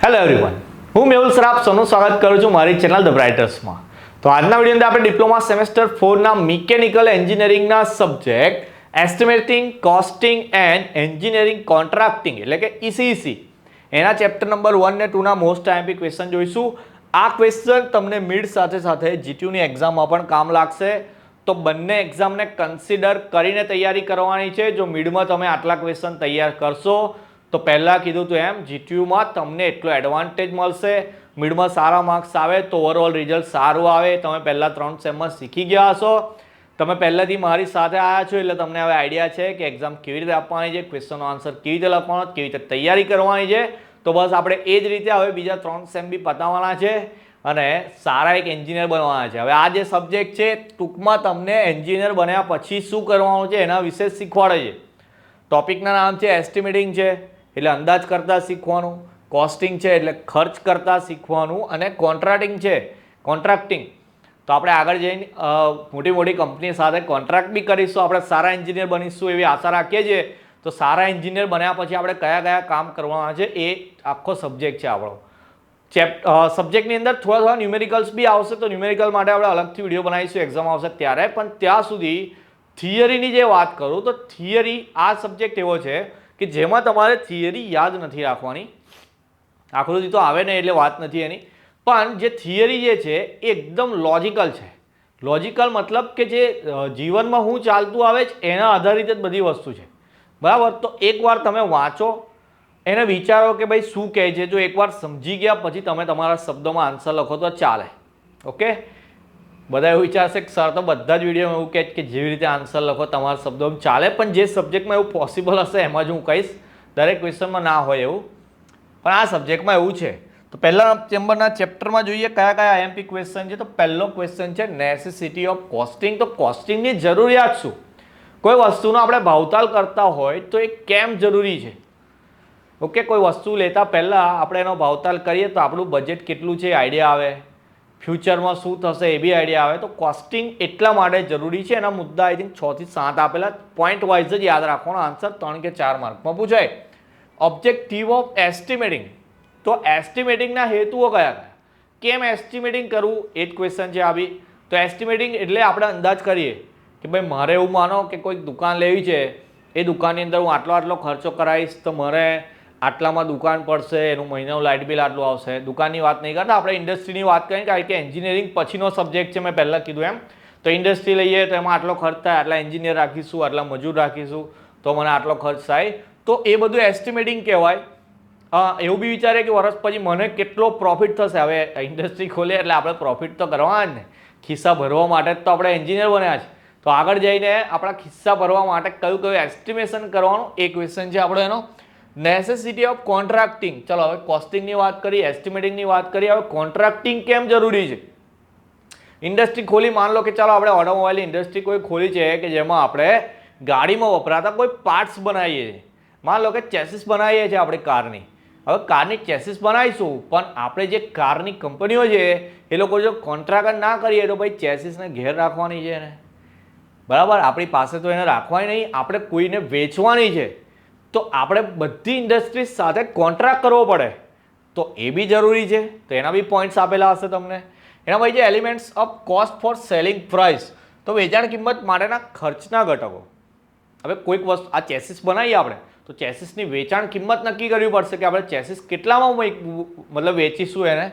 Hello everyone, હું Mehul sir આપ સૌનું સ્વાગત કરું છું મારી ચેનલ ધ બ્રાઇટર્સમાં. તો આજના વિડીયોની અંદર આપણે ડિપ્લોમા સેમેસ્ટર 4ના મિકેનિકલ એન્જિનિયરિંગના subject estimating, costing and engineering contracting એટલે કે ECEC એના ચેપ્ટર નંબર 1 ને 2ના મોસ્ટ આઈએમપી ક્વેશ્ચન જોઈશું. આ ક્વેશ્ચન તમને મિડ સાથે સાથે જીટીયુની એક્ઝામમાં પણ કામ લાગશે. તો બંને એક્ઝામને કન્સિડર કરીને તૈયારી કરવાની છે. જો મિડમાં તમે આટલા ક્વેશ્ચન તૈયાર કરશો તો પહેલાં કીધું તો એમ જીટીયુમાં તમને એટલો એડવાન્ટેજ મળશે. મિડમાં સારા માર્ક્સ આવે તો ઓવરઓલ રિઝલ્ટ સારું આવે. તમે પહેલાં 3 સેમમાં શીખી ગયા હશો, તમે પહેલાંથી મારી સાથે આવ્યા છો એટલે તમને હવે આઈડિયા છે કે એક્ઝામ કેવી રીતે આપવાની છે, ક્વેશ્ચનનો આન્સર કેવી રીતે લખવાનો, કેવી રીતે તૈયારી કરવાની છે. તો બસ આપણે એ જ રીતે હવે બીજા 3 સેમ બી પતાવવાના છે અને સારા એક એન્જિનિયર બનવાના છે. હવે આ જે સબ્જેક્ટ છે ટૂંકમાં તમને એન્જિનિયર બન્યા પછી શું કરવાનું છે એના વિશે શીખવાડે છે. ટોપિકના નામ છે એસ્ટિમેટિંગ છે એટલે અંદાજ કરતાં શીખવાનું, કોસ્ટિંગ છે એટલે ખર્ચ કરતાં શીખવાનું અને કોન્ટ્રાક્ટિંગ તો આપણે આગળ જઈને મોટી મોટી કંપની સાથે કોન્ટ્રાક્ટ બી કરીશું. આપણે સારા એન્જિનિયર બનીશું એવી આશા રાખીએ છીએ. તો સારા એન્જિનિયર બન્યા પછી આપણે કયા કયા કામ કરવાના છે એ આખો સબ્જેક્ટ છે આપણો. સબ્જેક્ટની અંદર થોડા ન્યુમેરિકલ્સ બી આવશે, તો ન્યુમેરિકલ માટે આપણે અલગથી વિડીયો બનાવીશું એક્ઝામ આવશે ત્યારે. પણ ત્યાં સુધી થિયરીની જે વાત કરું તો થિયરી આ સબ્જેક્ટ એવો છે કે જેમાં તમારે થિયરી યાદ નથી રાખવાની. આકૃતિ તો આવે ને એટલે વાત નથી એની, પણ જે થિયરી જે છે એ એકદમ લોજિકલ છે. લોજિકલ મતલબ કે જે જીવનમાં શું ચાલતું આવે છે એના આધારિત જ બધી વસ્તુ છે, બરાબર. તો એકવાર તમે વાંચો, એને વિચારો કે ભાઈ શું કહે છે. જો એકવાર સમજી ગયા પછી તમે તમારા શબ્દોમાં આન્સર લખો તો ચાલે. ઓકે, બધા એવું વિચારશે કે સર તો બધા જ વિડીયોમાં એવું કહે કે જેવી રીતે આન્સર લખો તમારા શબ્દોમાં ચાલે, પણ જે સબ્જેક્ટમાં એવું પોસિબલ હશે એમાં જ હું કહીશ. દરેક ક્વેશ્ચનમાં ના હોય એવું, પણ આ સબ્જેક્ટમાં એવું છે. તો પહેલા નંબરના ચેપ્ટરમાં જોઈએ કયા કયા આઈએમપી ક્વેશ્ચન છે. તો પહેલો ક્વેશ્ચન છે નેસેસિટી ઓફ કોસ્ટિંગ. તો કોસ્ટિંગની જરૂરિયાત શું? કોઈ વસ્તુનો આપણે ભાવતાલ કરતા હોય તો એ કેમ જરૂરી છે? ઓકે, કોઈ વસ્તુ લેતા પહેલાં આપણે એનો ભાવતાલ કરીએ તો આપણું બજેટ કેટલું છે આઈડિયા આવે, ફ્યુચરમાં શું થશે એ બી આઈડિયા આવે. તો કોસ્ટિંગ એટલા માટે જરૂરી છે. એના મુદ્દા આઈ થિંક 6 થી 7 આપેલા, પોઈન્ટ વાઇઝ જ યાદ રાખવાનો. આન્સર 3 કે 4 માર્કમાં પૂછાય. Objective of estimating. તો એસ્ટિમેટિંગના હેતુઓ કયા કયા, કેમ એસ્ટિમેટિંગ કરવું એ જ ક્વેશ્ચન છે આ બી. તો એસ્ટિમેટિંગ એટલે આપણે અંદાજ કરીએ કે ભાઈ મારે એવું માનો કે કોઈક દુકાન લેવી છે, એ દુકાનની અંદર હું આટલો ખર્ચો કરાવીશ તો મારે આટલામાં દુકાન પડશે, એનું મહિનાનું લાઇટ બિલ આટલું આવશે. દુકાનની વાત નહીં કરતા, આપણે ઇન્ડસ્ટ્રીની વાત કરીએ કારણ કે એન્જિનિયરિંગ પછીનો સબ્જેક્ટ છે. મેં પહેલાં કીધું એમ, તો ઇન્ડસ્ટ્રી લઈએ તો એમાં આટલો ખર્ચ થાય, આટલા એન્જિનિયર રાખીશું, આટલા મજૂર રાખીશું તો મને આટલો ખર્ચ થાય. તો એ બધું એસ્ટિમેટિંગ કહેવાય. એવું બી વિચારે કે વર્ષ પછી મને કેટલો પ્રોફિટ થશે. હવે ઇન્ડસ્ટ્રી ખોલે એટલે આપણે પ્રોફિટ તો કરવાના જ ને, ખિસ્સા ભરવા માટે જ તો આપણે એન્જિનિયર બન્યા છે. તો આગળ જઈને આપણા ખિસ્સા ભરવા માટે કયું એસ્ટિમેશન કરવાનું એ ક્વેશ્ચન છે આપણો એનો. Necessity of contracting. ચલો હવે કોસ્ટિંગની વાત કરી, એસ્ટિમેટિંગની વાત કરી, હવે કોન્ટ્રાક્ટિંગ કેમ જરૂરી છે? ઇન્ડસ્ટ્રી ખોલી, માન લો કે ચાલો આપણે ઓટોમોબાઈલ ઇન્ડસ્ટ્રી કોઈ ખોલી છે કે જેમાં આપણે ગાડીમાં વપરાતા કોઈ પાર્ટ્સ બનાવીએ છીએ. માન લો કે ચેસિસ બનાવીએ છીએ આપણી કારની. હવે કારની ચેસિસ બનાવીશું, પણ આપણે જે કારની કંપનીઓ છે એ લોકો જો કોન્ટ્રાક્ટ ના કરીએ તો ભાઈ ચેસિસને ઘેર રાખવાની છે ને, બરાબર. આપણી પાસે તો એને રાખવાની નહીં, આપણે કોઈને વેચવાની છે. તો આપણે બધી ઇન્ડસ્ટ્રીઝ સાથે કોન્ટ્રાક્ટ કરવો પડે, તો એ બી જરૂરી છે. તો એના બી પોઈન્ટ્સ આપેલા હશે તમને. એના પછી છે elements of cost for selling price. તો વેચાણ કિંમત માટેના ખર્ચના ઘટકો. હવે કોઈક વસ્તુ આ ચેસિસ બનાવીએ આપણે તો ચેસિસની વેચાણ કિંમત નક્કી કરવી પડશે કે આપણે ચેસિસ કેટલામાં મતલબ વેચીશું એને.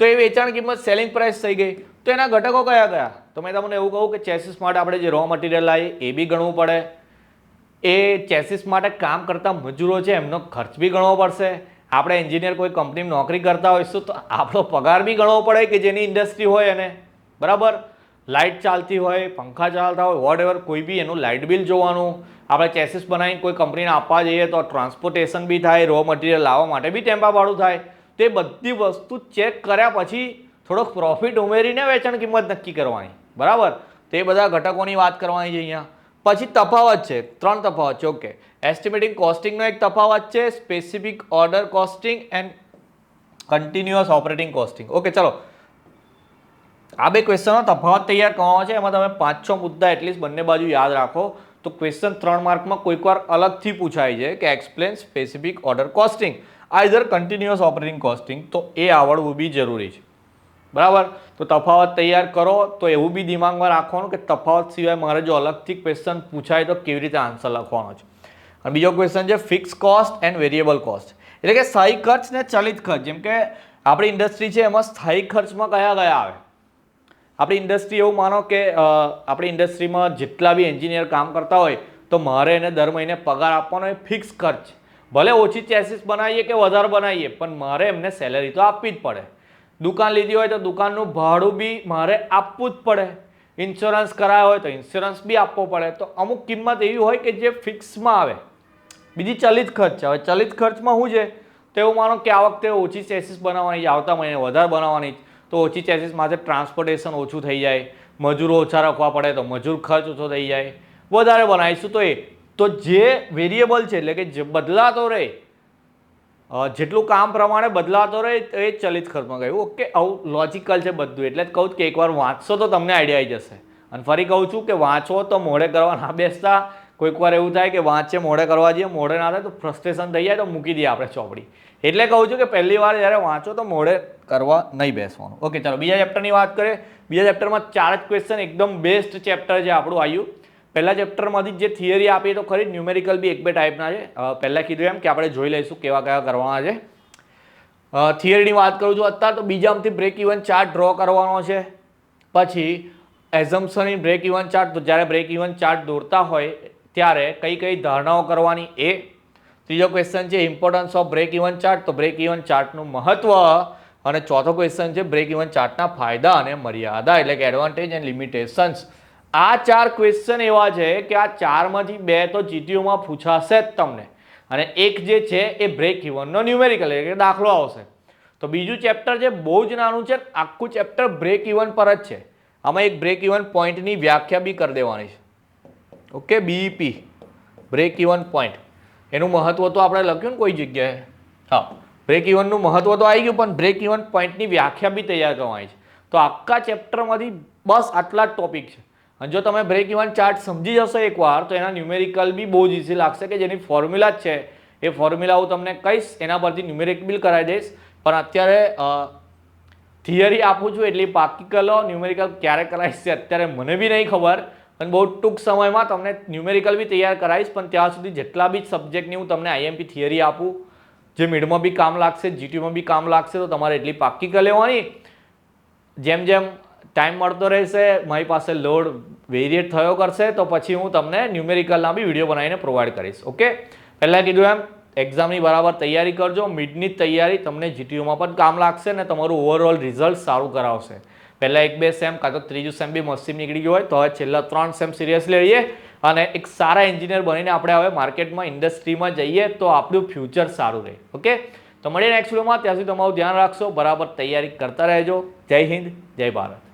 તો એ વેચાણ કિંમત સેલિંગ પ્રાઇસ થઈ ગઈ. તો એના ઘટકો કયા કયા? તો મેં તમને એવું કહું કે ચેસિસ માટે આપણે જે રો મટીરિયલ લાવીએ એ બી ગણવું પડે. એ ચેસિસ માટે કામ કરતા મજૂરો છે એમનો ખર્ચ બી ગણવો પડશે. આપણે એન્જિનિયર કોઈ કંપનીમાં નોકરી કરતા હોઈશું તો આપણો પગાર બી ગણવો પડે કે જેની ઇન્ડસ્ટ્રી હોય એને, બરાબર. લાઇટ ચાલતી હોય, પંખા ચાલતા હોય, વોટ એવર કોઈ બી એનું લાઇટ બિલ જોવાનું. આપણે ચેસિસ બનાવીને કોઈ કંપનીને આપવા જઈએ તો ટ્રાન્સપોર્ટેશન બી થાય, રો મટીરિયલ લાવવા માટે બી ટેમ્પા ભાડું થાય. તો એ બધી વસ્તુ ચેક કર્યા પછી થોડોક પ્રોફિટ ઉમેરીને વેચાણ કિંમત નક્કી કરવાની, બરાબર. તો એ બધા ઘટકોની વાત કરવાની છે અહીંયા. પછી તફાવત છે, 3 તફાવત છે. ઓકે, એસ્ટિમેટિંગ કોસ્ટિંગનો એક તફાવત છે specific order costing and continuous operating costing. Okay, ચલો આ બે ક્વેશ્ચનનો તફાવત તૈયાર કરવાનો છે. એમાં તમે 5-6 મુદ્દા એટલીસ્ટ બંને બાજુ યાદ રાખો. તો ક્વેશ્ચન 3 માર્કમાં કોઈક વાર અલગથી પૂછાય છે કે explain specific order costing. Either continuous operating costing, તો એ આવડવું બી જરૂરી છે. બરાબર. તો તફાવત તૈયાર કરો તો એવું બી દિમાગમાં રાખવાનું કે તફાવત સિવાય મારે જો અલગથી ક્વેશ્ચન પૂછાય તો કેવી રીતે આન્સર લખવાનો છે. અને બીજો ક્વેશ્ચન છે fix cost and variable cost, એટલે કે સ્થાયી ખર્ચ ને ચલિત ખર્ચ. જેમ કે આપણી ઇન્ડસ્ટ્રી છે એમાં સ્થાયી ખર્ચમાં કયા કયા આવે? આપણી ઇન્ડસ્ટ્રી એવું માનો કે આપણી ઇન્ડસ્ટ્રીમાં જેટલા બી એન્જિનિયર કામ કરતા હોય તો મારે એને દર મહિને પગાર આપવાનો એ ફિક્સ ખર્ચ. ભલે ઓછી ચેસીસ બનાવીએ કે વધારે બનાવીએ પણ મારે એમને સેલેરી તો આપવી જ પડે. દુકાન લીધી હોય તો દુકાનનું ભાડું બી મારે આપવું જ પડે. ઇન્સ્યોરન્સ કરાયો હોય તો ઇન્સ્યોરન્સ બી આપવો પડે. તો અમુક કિંમત એવી હોય કે જે ફિક્સમાં આવે. બીજી ચલિત ખર્ચ છે. હવે ચલિત ખર્ચમાં શું છે તો એવું માનો કે આ વખતે ઓછી ચેસીસ બનાવવાની, આવતા મહિને વધારે બનાવવાની, તો ઓછી ચેસીસ માટે ટ્રાન્સપોર્ટેશન ઓછું થઈ જાય, મજૂરો ઓછા રાખવા પડે તો મજૂર ખર્ચ ઓછો થઈ જાય, વધારે બનાવીશું તો એ. તો જે વેરિયેબલ છે એટલે કે જે બદલાતો રહે, જેટલું કામ પ્રમાણે બદલાતો રહે એ ચલિત ખર્ચમાં ગયું. ઓકે, આવું લોજિકલ છે બધું. એટલે જ કહું કે એકવાર વાંચશો તો તમને આઈડિયા આવી જશે. અને ફરી કહું છું કે વાંચો તો મોઢે કરવા ના બેસતા. કોઈક વાર એવું થાય કે વાંચે મોઢે કરવા જઈએ, મોઢે ના થાય તો ફ્રસ્ટ્રેશન થઈ જાય તો મૂકી દઈએ આપણે ચોપડી. એટલે કહું છું કે પહેલી વાર જ્યારે વાંચો તો મોઢે કરવા નહીં બેસવાનું. ઓકે, ચાલો બીજા ચેપ્ટરની વાત કરીએ. બીજા ચેપ્ટરમાં 4 જ ક્વેશ્ચન, એકદમ બેસ્ટ ચેપ્ટર છે આપણું આવ્યું. પહેલા ચેપ્ટરમાંથી જે થિયરી આપી તો ખરી, ન્યુમેરિકલ બી 1-2 ટાઈપના છે. પહેલાં કીધું એમ કે આપણે જોઈ લઈશું કેવા કયા કરવાના છે. થિયરીની વાત કરું છું અત્યારે તો બીજામાંથી બ્રેક ઇવન ચાર્ટ ડ્રો કરવાનો છે. પછી assumption in break even chart, તો જ્યારે બ્રેક ઇવન ચાર્ટ દોરતા હોય ત્યારે કઈ કઈ ધારણાઓ કરવાની એ. ત્રીજો ક્વેશ્ચન છે importance of break even chart, તો બ્રેક ઇવન ચાર્ટનું મહત્વ. અને ચોથો ક્વેશ્ચન છે બ્રેક ઇવન ચાર્ટના ફાયદા અને મર્યાદા, એટલે કે એડવાન્ટેજ એન્ડ લિમિટેશન્સ. આ 4 ક્વેશ્ચન એવા છે કે આ 4માંથી 2 તો જીટીયુમાં પૂછાશે જ તમને, અને એક જે છે એ બ્રેક ઇવનનો ન્યુમેરિકલ એટલે કે દાખલો આવશે. તો બીજું ચેપ્ટર છે બહુ જ નાનું છે, આખું ચેપ્ટર બ્રેક ઇવન પર જ છે. આમાં એક બ્રેક ઇવન પોઈન્ટની વ્યાખ્યા બી કરી દેવાની છે. Okay, BEP break even point, એનું મહત્વ તો આપણે લખ્યું ને કોઈ જગ્યાએ. હા, બ્રેક ઇવનનું મહત્વ તો આવી ગયું, પણ બ્રેક ઇવન પોઈન્ટની વ્યાખ્યા બી તૈયાર કરવાની છે. તો આખા ચેપ્ટરમાંથી બસ આટલા જ ટોપિક છે. અને જો તમે બ્રેક ઇવન ચાર્ટ સમજી જશો એકવાર તો એના ન્યુમેરિકલ બી બહુ જ ઇઝી લાગશે, કે જેની ફોર્મ્યુલા જ છે એ ફોર્મ્યુલા હું તમને કહીશ, એના પરથી ન્યુમેરિક બી કરાવી દઈશ. પણ અત્યારે થિયરી આપું છું એટલે પાકી કરી લો. ન્યુમેરિકલ ક્યારે કરાવીશ અત્યારે મને બી નહીં ખબર, અને બહુ ટૂંક સમયમાં તમને ન્યુમેરિકલ બી તૈયાર કરાવીશ. પણ ત્યાં સુધી જેટલા બી સબ્જેક્ટની હું તમને આઈએમપી થિયરી આપું, જે મિડમાં બી કામ લાગશે, જીટીયુમાં બી કામ લાગશે, તો તમારે એટલી પાકી કરી લેવાની. જેમ જેમ ટાઈમ મળતો રહેશે, મારી પાસે લોડ વેરિએટ થયો કરશે, તો પછી હું તમને ન્યુમેરિકલના બી વિડીયો બનાવીને પ્રોવાઈડ કરીશ. ઓકે, પહેલાં કીધું એમ એક્ઝામની બરાબર તૈયારી કરજો. મિડની તૈયારી તમને જીટીયુમાં પણ કામ લાગશે ને તમારું ઓવરઓલ રિઝલ્ટ સારું કરાવશે. પહેલાં 1-2 સેમ કાં તો ત્રીજું સેમ બી મસ્તી નીકળી ગયું હોય તો હવે છેલ્લા 3 સેમ સિરિયસલી લઈએ અને એક સારા એન્જિનિયર બનીને આપણે હવે માર્કેટમાં ઇન્ડસ્ટ્રીમાં જઈએ તો આપણું ફ્યુચર સારું રહે. ઓકે, તો મળીએ નેક્સ્ટ વિડીયોમાં. ત્યાં સુધી તમારું ધ્યાન રાખશો, બરાબર તૈયારી કરતા રહેજો. જય હિન્દ, જય ભારત.